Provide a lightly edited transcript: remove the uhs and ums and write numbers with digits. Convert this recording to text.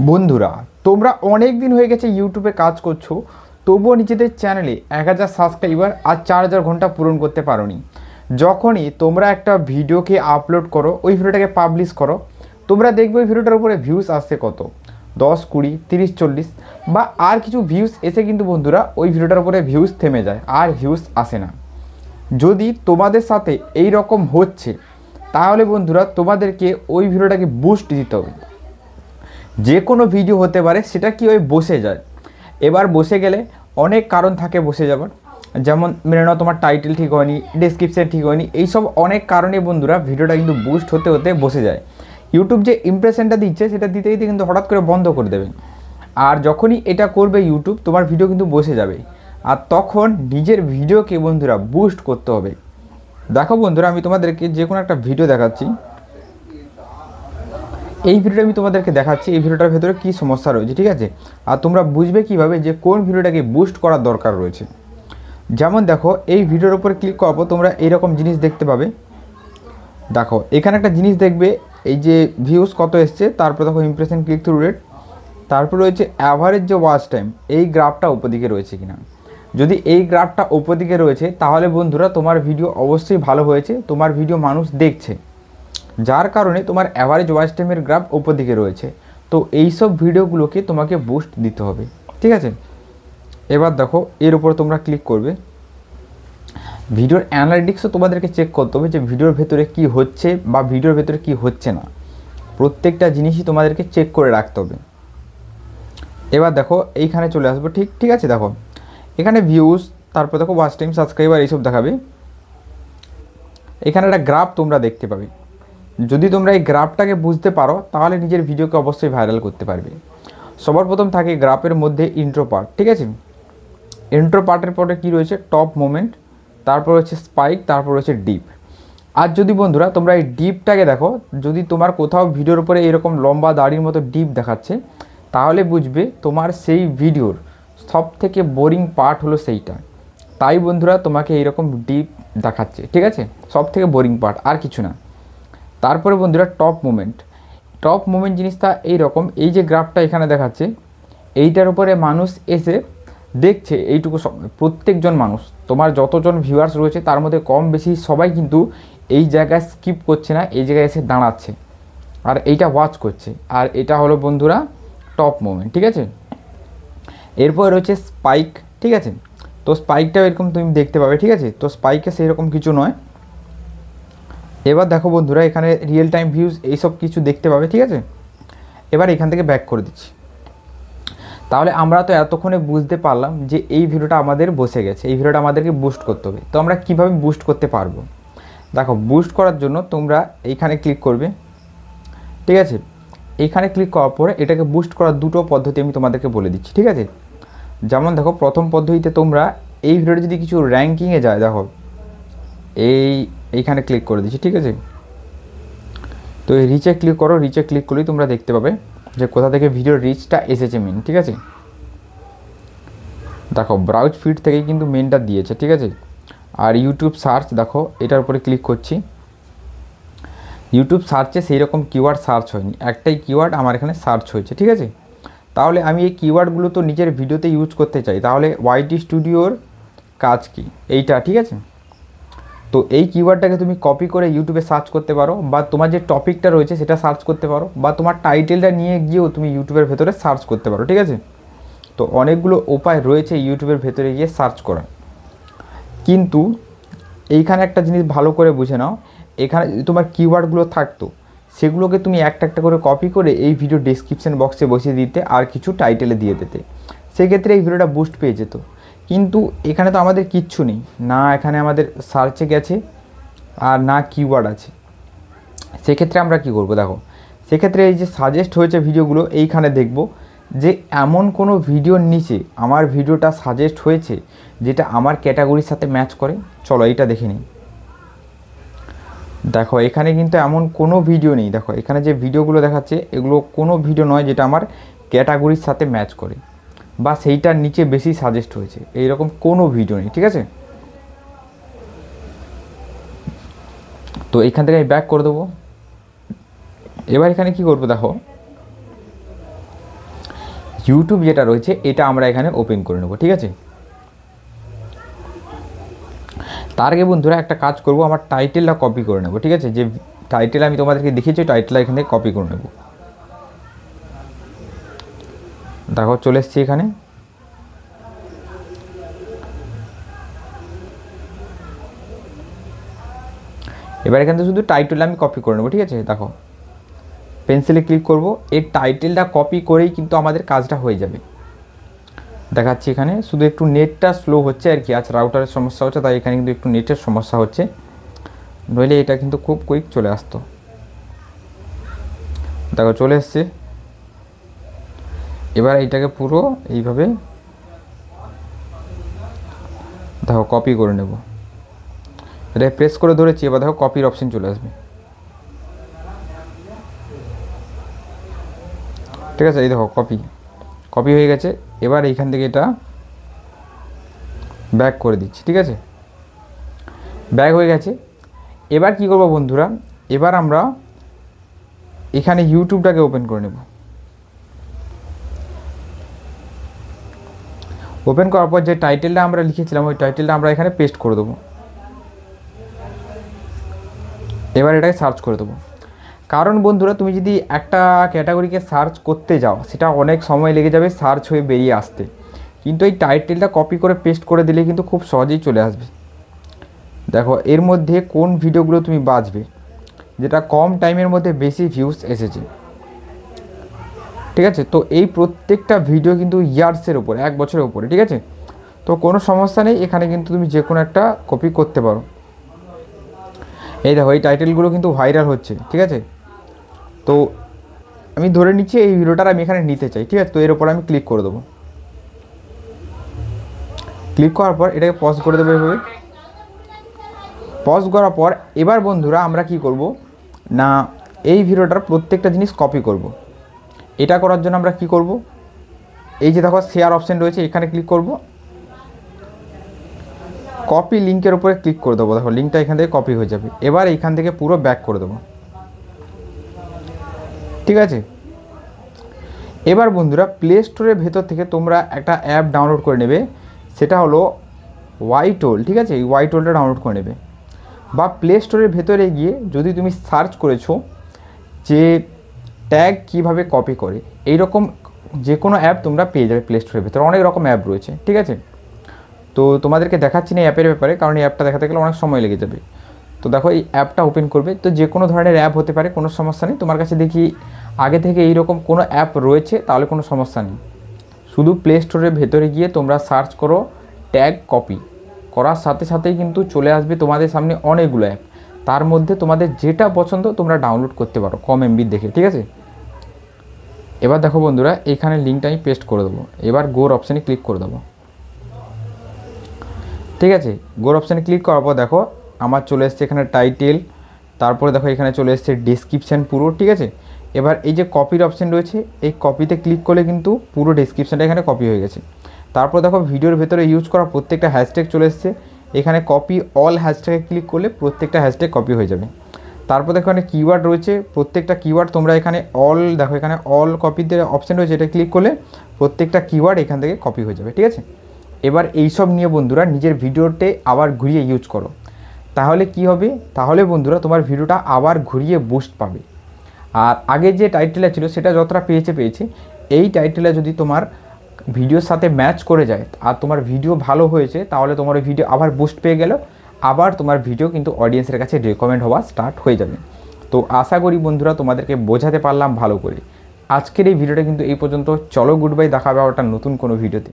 বন্ধুরা, তোমরা অনেক দিন হয়ে গেছে ইউটিউবে কাজ করছো, তবুও নিজেদের চ্যানেলে 1000 সাবস্ক্রাইবার আর 4000 ঘন্টা পূরণ করতে পারোনি। যখনই তোমরা একটা ভিডিওকে আপলোড করো, ওই ভিডিওটাকে পাবলিশ করো, তোমরা দেখবে ওই ভিডিওটার উপরে ভিউজ আসছে কত 10, 20, 30, 40 বা আর কিছু ভিউজ এসে কিন্তু বন্ধুরা ওই ভিডিওটার উপরে ভিউজ থেমে যায়, আর ভিউজ আসে না। যদি তোমাদের সাথে এই রকম হচ্ছে, তাহলে বন্ধুরা তোমাদেরকে ওই ভিডিওটাকে বুস্ট দিতে হবে। যে কোনো ভিডিও হতে পারে, সেটা কি ওই বসে যায়। এবার বসে গেলে অনেক কারণ থাকে বসে যাবার, যেমন মেনে নাও তোমার টাইটেল ঠিক হয়নি, ডেসক্রিপশান ঠিক হয়নি, এইসব অনেক কারণে বন্ধুরা ভিডিওটা কিন্তু বুস্ট হতে হতে বসে যায়। ইউটিউব যে ইমপ্রেশনটা দিচ্ছে সেটা দিতে দিতে কিন্তু হঠাৎ করে বন্ধ করে দেবে। আর যখনই এটা করবে ইউটিউব, তোমার ভিডিও কিন্তু বসে যাবে। আর তখন নিজের ভিডিওকে বন্ধুরা বুস্ট করতে হবে। দেখো বন্ধুরা, আমি তোমাদেরকে যে কোনো একটা ভিডিও দেখাচ্ছি। এই ভিডিওটা আমি তোমাদেরকে দেখাচ্ছি, এই ভিডিওটার ভেতরে কী সমস্যা রয়েছে, ঠিক আছে। আর তোমরা বুঝবে কীভাবে যে কোন ভিডিওটাকে বুস্ট করার দরকার রয়েছে। যেমন দেখো, এই ভিডিওর উপরে ক্লিক করবো, তোমরা এইরকম জিনিস দেখতে পাবে। দেখো এখানে একটা জিনিস দেখবে, এই যে ভিউজ কত এসছে, তারপর দেখো ইমপ্রেশন, ক্লিক থ্রু রেট, তারপর রয়েছে অ্যাভারেজ যে ওয়াচ টাইম, এই গ্রাফটা উপর দিকে রয়েছে কিনা। যদি এই গ্রাফটা উপর দিকে রয়েছে, তাহলে বন্ধুরা তোমার ভিডিও অবশ্যই ভালো হয়েছে, তোমার ভিডিও মানুষ দেখছে, যার কারণে তোমার অ্যাভারেজ ওয়াচ টাইমের গ্রাফ উপর দিকে রয়েছে। তো এইসব ভিডিওগুলোকে তোমাকে বুস্ট দিতে হবে, ঠিক আছে। এবার দেখো এর উপর তোমরা ক্লিক করবে। ভিডিওর অ্যানালিটিক্সও তোমাদেরকে চেক করতে হবে যে ভিডিওর ভেতরে কি হচ্ছে বা ভিডিওর ভেতরে কি হচ্ছে না। প্রত্যেকটা জিনিসই তোমাদেরকে চেক করে রাখতে হবে। এবার দেখো এইখানে চলে আসবো, ঠিক আছে। দেখো এখানে ভিউজ, তারপর দেখো ওয়াচ টাইম, সাবস্ক্রাইবার, এইসব দেখাবে। এখানে একটা গ্রাফ তোমরা দেখতে পাবে। যদি তোমরা এই গ্রাফটাকে বুঝতে পারো, তাহলে নিজের ভিডিওকে অবশ্যই ভাইরাল করতে পারবে। সবার প্রথম থাকে গ্রাফের মধ্যে ইন্ট্রো পার্ট, ঠিক আছে। ইন্ট্রো পার্টের পরে কী রয়েছে, টপ মোমেন্ট, তারপর হচ্ছে স্পাইক, তারপর হচ্ছে ডিপ। আর যদি বন্ধুরা তোমরা এই ডিপটাকে দেখো, যদি তোমার কোথাও ভিডিওর উপরে এরকম লম্বা দাড়ির মতো ডিপ দেখাচ্ছে, তাহলে বুঝবে তোমার সেই ভিডিওর সব থেকে বোরিং পার্ট হলো সেইটা। তাই বন্ধুরা তোমাকে এইরকম ডিপ দেখাচ্ছে, ঠিক আছে, সব থেকে বোরিং পার্ট, আর কিছু না। তারপরে বন্ধুরা টপ মোমেন্ট জিনিসটা এইরকম, এই যে গ্রাফটা এখানে দেখাচ্ছে, এইটার উপরে মানুষ এসে দেখছে এইটুকু সময়। প্রত্যেকজন মানুষ, তোমার যতজন ভিউয়ার্স রয়েছে তার মধ্যে কম বেশি সবাই কিন্তু এই জায়গায় স্কিপ করছে না, এই জায়গায় এসে দাঁড়াচ্ছে আর এইটা ওয়াচ করছে। আর এটা হলো বন্ধুরা টপ মোমেন্ট, ঠিক আছে। এরপর রয়েছে স্পাইক, ঠিক আছে। তো স্পাইকটাও এরকম তুমি দেখতে পাবে, ঠিক আছে। তো স্পাইকে সেই রকম কিছু নয়। এবার দেখো বন্ধুরা, এখানে রিয়েল টাইম ভিউজ এইসব কিছু দেখতে পাবে, ঠিক আছে। এবার এখান থেকে ব্যাক করে দিচ্ছি। তাহলে আমরা তো এতক্ষণে বুঝতে পারলাম যে এই ভিডিওটা আমাদের বসে গেছে, এই ভিডিওটা আমাদেরকে বুস্ট করতে হবে। তো আমরা কিভাবে বুস্ট করতে পারবো? দেখো, বুস্ট করার জন্য তোমরা এইখানে ক্লিক করবে, ঠিক আছে। এইখানে ক্লিক করার পরে এটাকে বুস্ট করার দুটো পদ্ধতি আমি তোমাদেরকে বলে দিচ্ছি, ঠিক আছে। যেমন দেখো, প্রথম পদ্ধতিতে তোমরা এই ভিডিওটা যদি কিছু র্যাঙ্কিংয়ে যায়, দেখো এইখানে ক্লিক করে দিচ্ছি, ঠিক আছে। তো এই রিচে ক্লিক করো, রিচে ক্লিক করলেই তোমরা দেখতে পাবে যে কোথা থেকে ভিডিওর রিচটা এসেছে মেন, ঠিক আছে। দেখো ব্রাউজ ফিড থেকেই কিন্তু মেনটা দিয়েছে, ঠিক আছে। আর ইউটিউব সার্চ, দেখো এটার উপরে ক্লিক করছি। ইউটিউব সার্চে সেই রকম কিওয়ার্ড সার্চ হয়নি, একটাই কিওয়ার্ড আমার এখানে সার্চ হয়েছে, ঠিক আছে। তাহলে আমি এই কিওয়ার্ডগুলো তো নিজের ভিডিওতে ইউজ করতে চাই, তাহলে ওয়াইটি স্টুডিওর কাজ কি, এইটা, ঠিক আছে। তো এই কিওয়ার্ডটাকে তুমি কপি করে ইউটিউবে সার্চ করতে পারো, বা তোমার যে টপিকটা রয়েছে সেটা সার্চ করতে পারো, বা তোমার টাইটেলটা নিয়ে গিয়েও তুমি ইউটিউবের ভেতরে সার্চ করতে পারো, ঠিক আছে। তো অনেকগুলো উপায় রয়েছে ইউটিউবের ভেতরে গিয়ে সার্চ করার। কিন্তু এইখানে একটা জিনিস ভালো করে বুঝে নাও, এখানে যদি তোমার কিওয়ার্ডগুলো থাকতো, সেগুলোকে তুমি একটা একটা করে কপি করে এই ভিডিও ডেসক্রিপশন বক্সে বসিয়ে দিতে আর কিছু টাইটেলে দিয়ে দিতে, সেক্ষেত্রে এই ভিডিওটা বুস্ট পেয়ে যেত। কিন্তু এখানে তো আমাদের কিচ্ছু নেই, না এখানে আমাদের সার্চে গেছে আর না কিওয়ার্ড আছে। সেক্ষেত্রে আমরা কি করব? দেখো, সেক্ষেত্রে এই যে সাজেস্ট হয়েছে ভিডিওগুলো, এইখানে দেখব যে এমন কোনো ভিডিওর নিচে আমার ভিডিওটা সাজেস্ট হয়েছে যেটা আমার ক্যাটাগরির সাথে ম্যাচ করে। চলো এইটা দেখে নিই। দেখো এখানে কিন্তু এমন কোনো ভিডিও নেই। দেখো এখানে যে ভিডিওগুলো দেখাচ্ছে, এগুলো কোনো ভিডিও নয় যেটা আমার ক্যাটাগরির সাথে ম্যাচ করে বা সেইটার নিচে বেশি সাজেস্ট হয়েছে, এইরকম কোনো ভিডিও নেই, ঠিক আছে। তো এইখান থেকে আমি ব্যাক করে দেবো। এবার এখানে কি করবো, দেখো ইউটিউব যেটা রয়েছে এটা আমরা এখানে ওপেন করে নেব, ঠিক আছে। তার আগে বন্ধুরা একটা কাজ করব, আমার টাইটেলটা কপি করে নেব, ঠিক আছে। যে টাইটেল আমি তোমাদেরকে দেখিয়েছি টাইটেলটা এখানে কপি করে নেব। দেখো চলে এসেছি এখানে। এবার এখান থেকে শুধু টাইটেলটা আমি কপি করে নেব, ঠিক আছে। দেখো পেন্সিলে ক্লিক করব, এই টাইটেলটা কপি করেই কিন্তু আমাদের কাজটা হয়ে যাবে। দেখাচ্ছি এখানে, শুধু একটু নেটটা স্লো হচ্ছে আর কি, আচ্ছা রাউটারের সমস্যা হচ্ছে, তাই এখানে কিন্তু একটু নেটের সমস্যা হচ্ছে, নইলে এটা কিন্তু খুব কুইক চলে আসতো। দেখো চলে এসছে। এবার এইটাকে পুরো এইভাবে দেখো কপি করে নেব, এটা প্রেস করে ধরেছি। এবার দেখো কপির অপশন চলে আসবে, ঠিক আছে। এই দেখো কপি হয়ে গেছে। এবার এইখান থেকে এটা ব্যাক করে দিচ্ছি, ঠিক আছে। ব্যাক হয়ে গেছে। এবার কি করব বন্ধুরা, এবার আমরা এখানে ইউটিউবটাকে ওপেন করে নেব। ওপেন করার পর যে টাইটেলটা আমরা লিখেছিলাম ওই টাইটেলটা আমরা এখানে পেস্ট করে দেবো। এবার এটাকে সার্চ করে দেবো। কারণ বন্ধুরা তুমি যদি একটা ক্যাটাগরিকে সার্চ করতে যাও সেটা অনেক সময় লেগে যাবে সার্চ হয়ে বেরিয়ে আসতে, কিন্তু এই টাইটেলটা কপি করে পেস্ট করে দিলে কিন্তু খুব সহজেই চলে আসবে। দেখো এর মধ্যে কোন ভিডিওগুলো তুমি বাছবে যেটা কম টাইমের মধ্যে বেশি ভিউজ এসেছে, ঠিক আছে। তো এই প্রত্যেকটা ভিডিও কিন্তু ইয়ার্সের উপরে, 1 বছরের উপরে, ঠিক আছে। তো কোনো সমস্যা নেই, এখানে কিন্তু তুমি যে কোনো একটা কপি করতে পারো। এই দেখো এই টাইটেলগুলো কিন্তু ভাইরাল হচ্ছে, ঠিক আছে। তো আমি ধরে নিচ্ছি এই ভিডিওটা আমি এখানে নিতে চাই, ঠিক আছে। তো এর উপর আমি ক্লিক করে দেবো। ক্লিক করার পর এটাকে পজ করে দেবো এভাবে। পজ করার পর এবার বন্ধুরা আমরা কি করব না, এই ভিডিওটার প্রত্যেকটা জিনিস কপি করব। এটা করার জন্য আমরা কি করব, এই যে দেখো শেয়ার অপশন রয়েছে এখানে ক্লিক করব, কপি লিঙ্কের উপরে ক্লিক করে দেবো। দেখো লিঙ্কটা এখান থেকে কপি হয়ে যাবে। এবার এইখান থেকে পুরো ব্যাক করে দেবো, ঠিক আছে। এবার বন্ধুরা প্লে স্টোরের ভেতর থেকে তোমরা একটা অ্যাপ ডাউনলোড করে নেবে, সেটা হলো ওয়াইটোল, ঠিক আছে। এই ওয়াইটোলটা ডাউনলোড করে নেবে, বা প্লে স্টোরের ভেতরে গিয়ে যদি তুমি সার্চ করেছো যে ট্যাগ কিভাবে কপি করে, এইরকম যে কোনো অ্যাপ তোমরা পেয়ে যাবে প্লে স্টোরের ভেতরে। অনেক রকম অ্যাপ রয়েছে, ঠিক আছে। তো তোমাদেরকে দেখাচ্ছি না অ্যাপের ব্যাপারে, কারণ এই অ্যাপটা দেখাতে গেলে অনেক সময় লেগে যাবে। তো দেখো এই অ্যাপটা ওপেন করবে, তো যে কোনো ধরনের অ্যাপ হতে পারে, কোনো সমস্যা নেই। তোমার কাছে দেখি আগে থেকে এইরকম কোনো অ্যাপ রয়েছে তাহলে কোনো সমস্যা নেই। শুধু প্লে স্টোরের ভেতরে গিয়ে তোমরা সার্চ করো ট্যাগ কপি, করার সাথে সাথেই কিন্তু চলে আসবে তোমাদের সামনে অনেকগুলো অ্যাপ। তার মধ্যে তোমাদের যেটা পছন্দ তোমরা ডাউনলোড করতে পারো কম এমবি দেখে, ঠিক আছে। এবার দেখো বন্ধুরা এইখানে লিঙ্কটা আমি পেস্ট করে দেবো। এবার গোর অপশানে ক্লিক করে দেবো, ঠিক আছে। গোর অপশানে ক্লিক করার পর দেখো আমার চলে এসছে এখানে টাইটেল, তারপরে দেখো এখানে চলে এসছে ডেসক্রিপশান পুরো, ঠিক আছে। এবার এই যে কপির অপশান রয়েছে এই কপিতে ক্লিক করলে কিন্তু পুরো ডেসক্রিপশানটা এখানে কপি হয়ে গেছে। তারপর দেখো ভিডিওর ভেতরে ইউজ করা প্রত্যেকটা হ্যাশট্যাগ চলে এসছে, এখানে কপি অল হ্যাশট্যাগে ক্লিক করলে প্রত্যেকটা হ্যাশট্যাগ কপি হয়ে যাবে। তারপর দেখো এখানে কিওয়ার্ড রয়েছে, প্রত্যেকটা কিওয়ার্ড তোমরা এখানে অল, দেখো এখানে অল কপিতে অপশান রয়েছে, এটা ক্লিক করলে প্রত্যেকটা কিওয়ার্ড এখান থেকে কপি হয়ে যাবে, ঠিক আছে। এবার এইসব নিয়ে বন্ধুরা নিজের ভিডিওতে আবার ঘুরিয়ে ইউজ করো, তাহলে কি হবে, তাহলে বন্ধুরা তোমার ভিডিওটা আবার ঘুরিয়ে বুস্ট পাবে। আর আগে যে টাইটেলটা ছিল সেটা যতটা পেয়েছে, এই টাইটেলটা যদি তোমার ভিডিওর সাথে ম্যাচ করে যায় আর তোমার ভিডিও ভালো হয়েছে, তাহলে তোমার ভিডিও আবার বুস্ট পেয়ে গেল, আবার তোমার ভিডিও কিন্তু অডিয়েন্সের কাছে রেকমেন্ড হওয়া স্টার্ট হয়ে যাবে। তো আশা করি বন্ধুরা তোমাদেরকে বোঝাতে পারলাম ভালো করে। আজকের এই ভিডিওটা কিন্তু এই পর্যন্ত। চলো গুড বাই, দেখা হবে একটা নতুন কোনো ভিডিওতে।